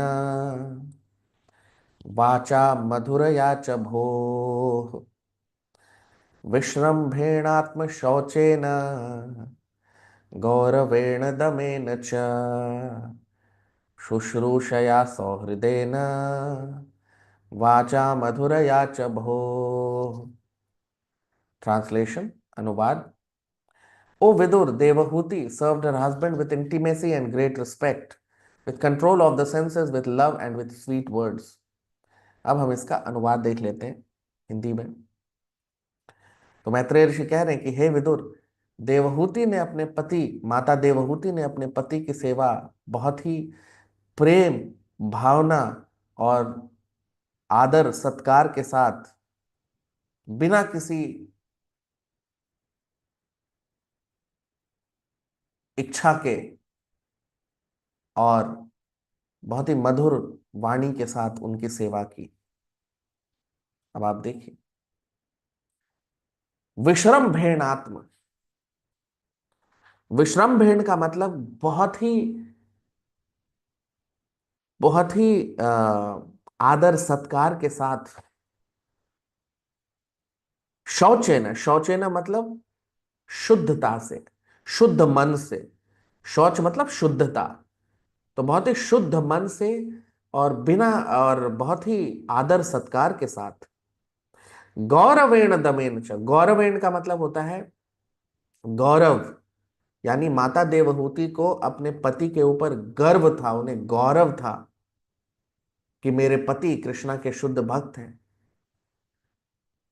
वाचा मधुरया च भोः। विश्रम्भेणात्म शौचेन गौरवेण दमेन च शुश्रूषया सौहृदेन वाचा मधुरया च भोः। ट्रांसलेशन, अनुवाद। O Vidur, Devahuti served her husband with intimacy and great respect, with control of the senses, with love and with sweet words. अब हम इसका अनुवाद देख लेते हैं हिंदी में। तो मैत्रेय ऋषि कह रहे हैं कि हे विदुर, देवहूति ने अपने पति, माता देवहूति ने अपने पति की सेवा बहुत ही प्रेम, भावना और आदर सत्कार के साथ, बिना किसी इच्छा के और बहुत ही मधुर वाणी के साथ उनकी सेवा की। अब आप देखिए, विश्रम्भेणात्म, विश्रम्भेण का मतलब बहुत ही आदर सत्कार के साथ। शौचेन, शौचेन मतलब शुद्धता से, शुद्ध मन से। शौच मतलब शुद्धता, तो बहुत ही शुद्ध मन से और बिना, और बहुत ही आदर सत्कार के साथ। गौरवेण दमेन च, गौरवेण का मतलब होता है गौरव, यानी माता देवहूति को अपने पति के ऊपर गर्व था, उन्हें गौरव था कि मेरे पति कृष्णा के शुद्ध भक्त हैं।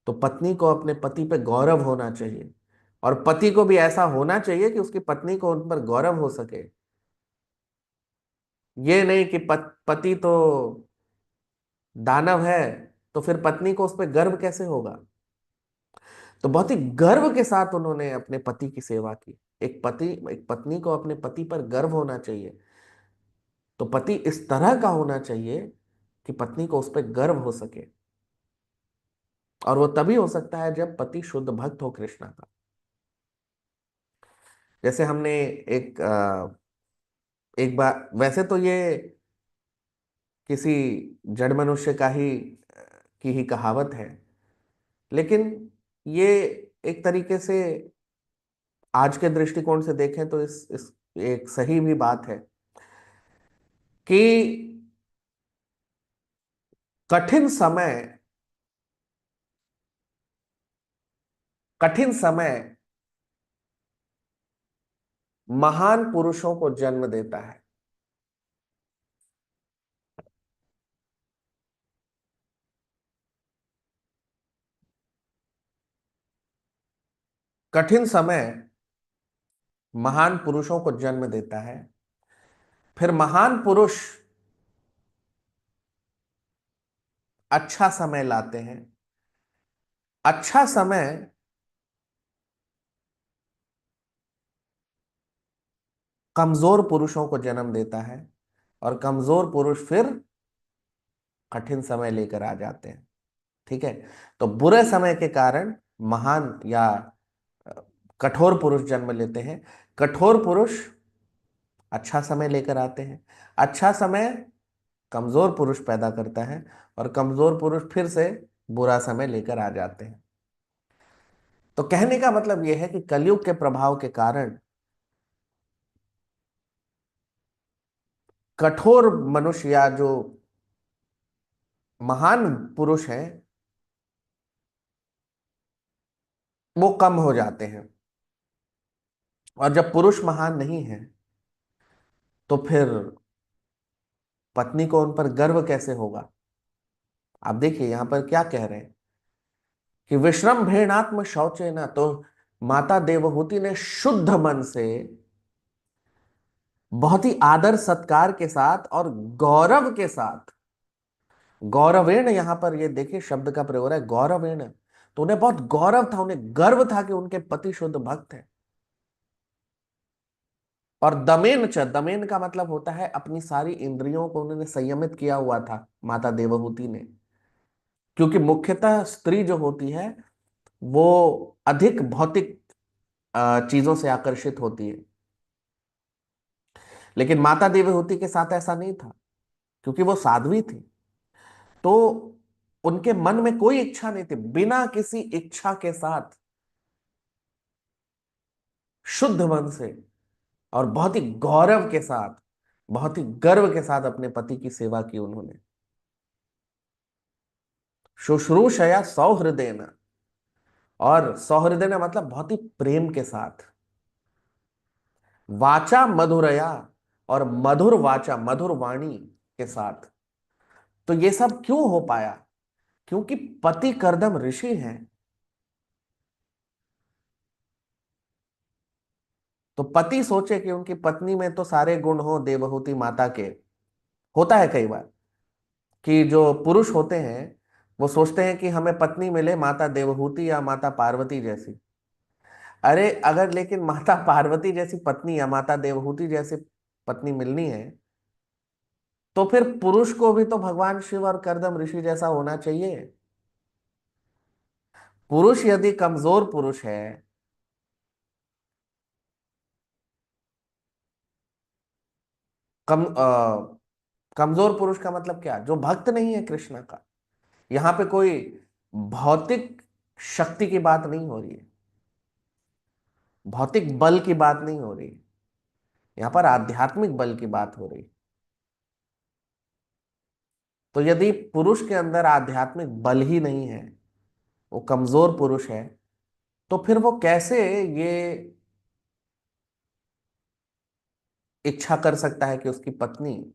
तो पत्नी को अपने पति पे गौरव होना चाहिए, और पति को भी ऐसा होना चाहिए कि उसकी पत्नी को उन पर गौरव हो सके। ये नहीं कि पति तो दानव है तो फिर पत्नी को उस पर गर्व कैसे होगा। तो बहुत ही गर्व के साथ उन्होंने अपने पति की सेवा की। एक पत्नी को अपने पति पर गर्व होना चाहिए। तो पति इस तरह का होना चाहिए कि पत्नी को उस पर गर्व हो सके, और वो तभी हो सकता है जब पति शुद्ध भक्त हो कृष्णा का। जैसे हमने एक एक बार, वैसे तो ये किसी जड़ मनुष्य का ही की ही कहावत है, लेकिन ये एक तरीके से आज के दृष्टिकोण से देखें तो इस एक सही भी बात है कि कठिन समय, कठिन समय महान पुरुषों को जन्म देता है। कठिन समय महान पुरुषों को जन्म देता है। फिर महान पुरुष अच्छा समय लाते हैं। अच्छा समय कमजोर पुरुषों को जन्म देता है, और कमजोर पुरुष फिर कठिन समय लेकर आ जाते हैं। ठीक है, तो बुरे समय के कारण महान या अ, कठोर पुरुष जन्म लेते हैं। कठोर पुरुष अच्छा समय लेकर आते हैं। अच्छा समय कमजोर पुरुष पैदा करता है, और कमजोर पुरुष फिर से बुरा समय लेकर आ जाते हैं। तो कहने का मतलब यह है कि कलयुग के प्रभाव के कारण कठोर मनुष्य या जो महान पुरुष हैं वो कम हो जाते हैं, और जब पुरुष महान नहीं है तो फिर पत्नी को उन पर गर्व कैसे होगा। आप देखिए यहां पर क्या कह रहे हैं कि विश्रम भेणात्म शौचे न, तो माता देवहूति ने शुद्ध मन से बहुत ही आदर सत्कार के साथ और गौरव के साथ, गौरवेण यहां पर ये देखिए शब्द का प्रयोग है गौरवेण, तो उन्हें बहुत गौरव था, उन्हें गर्व था कि उनके पति शुद्ध भक्त हैं। और दमेन च, दमेन का मतलब होता है अपनी सारी इंद्रियों को उन्होंने संयमित किया हुआ था माता देवहूति ने, क्योंकि मुख्यतः स्त्री जो होती है वो अधिक भौतिक चीजों से आकर्षित होती है। लेकिन माता देवहूति के साथ ऐसा नहीं था, क्योंकि वो साध्वी थी, तो उनके मन में कोई इच्छा नहीं थी। बिना किसी इच्छा के साथ शुद्ध मन से और बहुत ही गौरव के साथ, बहुत ही गर्व के साथ अपने पति की सेवा की उन्होंने। शुश्रूषया सौहृदयन, और सौहृदय मतलब बहुत ही प्रेम के साथ। वाचा मधुरया, और मधुर वाचा मधुर वाणी के साथ। तो ये सब क्यों हो पाया? क्योंकि पति कर्दम ऋषि हैं। तो पति सोचे कि उनकी पत्नी में तो सारे गुण हो देवहूति माता के। होता है कई बार कि जो पुरुष होते हैं वो सोचते हैं कि हमें पत्नी मिले माता देवहूति या माता पार्वती जैसी। अरे अगर लेकिन माता पार्वती जैसी पत्नी या माता देवहूति जैसी पत्नी मिलनी है तो फिर पुरुष को भी तो भगवान शिव और कर्दम ऋषि जैसा होना चाहिए। पुरुष यदि कमजोर पुरुष है, कमजोर पुरुष का मतलब क्या? जो भक्त नहीं है कृष्ण का। यहां पे कोई भौतिक शक्ति की बात नहीं हो रही है, भौतिक बल की बात नहीं हो रही, यहां पर आध्यात्मिक बल की बात हो रही। तो यदि पुरुष के अंदर आध्यात्मिक बल ही नहीं है, वो कमजोर पुरुष है, तो फिर वो कैसे ये इच्छा कर सकता है कि उसकी पत्नी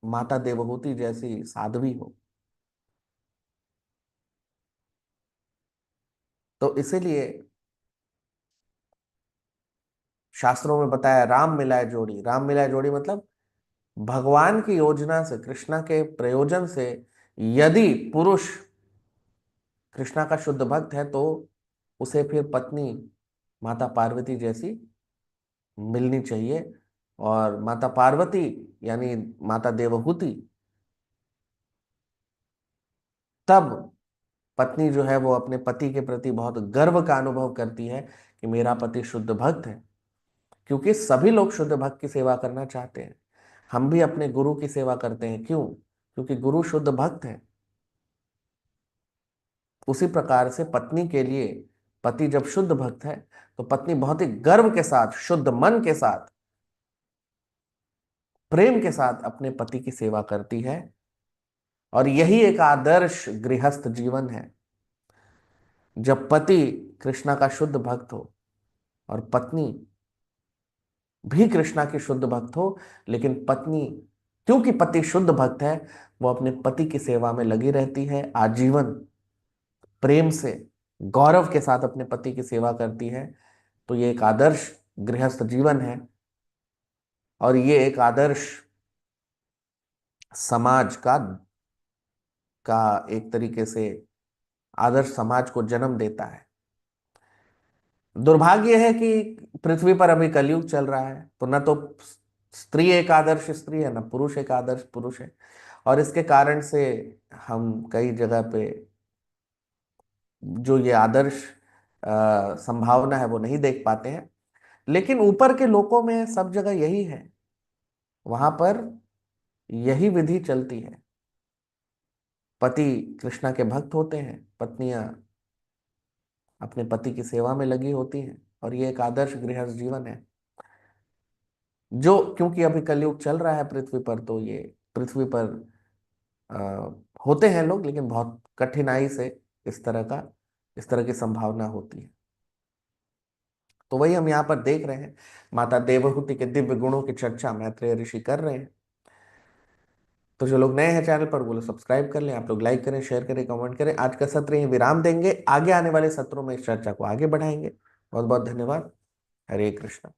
माता देवहूति जैसी साध्वी हो। तो इसीलिए शास्त्रों में बताया राम मिलाए जोड़ी। राम मिलाए जोड़ी मतलब भगवान की योजना से, कृष्णा के प्रयोजन से यदि पुरुष कृष्णा का शुद्ध भक्त है तो उसे फिर पत्नी माता पार्वती जैसी मिलनी चाहिए। और माता पार्वती यानी माता देवहूति तब पत्नी जो है वो अपने पति के प्रति बहुत गर्व का अनुभव करती है कि मेरा पति शुद्ध भक्त है। क्योंकि सभी लोग शुद्ध भक्त की सेवा करना चाहते हैं। हम भी अपने गुरु की सेवा करते हैं, क्यों? क्योंकि गुरु शुद्ध भक्त है। उसी प्रकार से पत्नी के लिए पति जब शुद्ध भक्त है तो पत्नी बहुत ही गर्व के साथ, शुद्ध मन के साथ, प्रेम के साथ अपने पति की सेवा करती है। और यही एक आदर्श गृहस्थ जीवन है, जब पति कृष्णा का शुद्ध भक्त हो और पत्नी भी कृष्णा की शुद्ध भक्त हो। लेकिन पत्नी, क्योंकि पति शुद्ध भक्त है, वो अपने पति की सेवा में लगी रहती है आजीवन, प्रेम से गौरव के साथ अपने पति की सेवा करती है। तो ये एक आदर्श गृहस्थ जीवन है, और ये एक आदर्श समाज का एक तरीके से आदर्श समाज को जन्म देता है। दुर्भाग्य है कि पृथ्वी पर अभी कलयुग चल रहा है, तो न तो स्त्री एक आदर्श स्त्री है, ना पुरुष एक आदर्श पुरुष है। और इसके कारण से हम कई जगह पे जो ये आदर्श संभावना है वो नहीं देख पाते हैं। लेकिन ऊपर के लोकों में सब जगह यही है, वहां पर यही विधि चलती है। पति कृष्णा के भक्त होते हैं, पत्नियां अपने पति की सेवा में लगी होती हैं, और ये एक आदर्श गृहस्थ जीवन है। जो क्योंकि अभी कलयुग चल रहा है पृथ्वी पर, तो ये पृथ्वी पर अ, होते हैं लोग, लेकिन बहुत कठिनाई से इस तरह की संभावना होती है। तो वही हम यहाँ पर देख रहे हैं, माता देवहूति के दिव्य गुणों की चर्चा मैत्रेय ऋषि कर रहे हैं। तो जो लोग नए हैं चैनल पर, वो लोग सब्सक्राइब कर लें, आप लोग लाइक करें, शेयर करें, कमेंट करें। आज का सत्र यहीं विराम देंगे, आगे आने वाले सत्रों में इस चर्चा को आगे बढ़ाएंगे। बहुत बहुत धन्यवाद। हरे कृष्ण।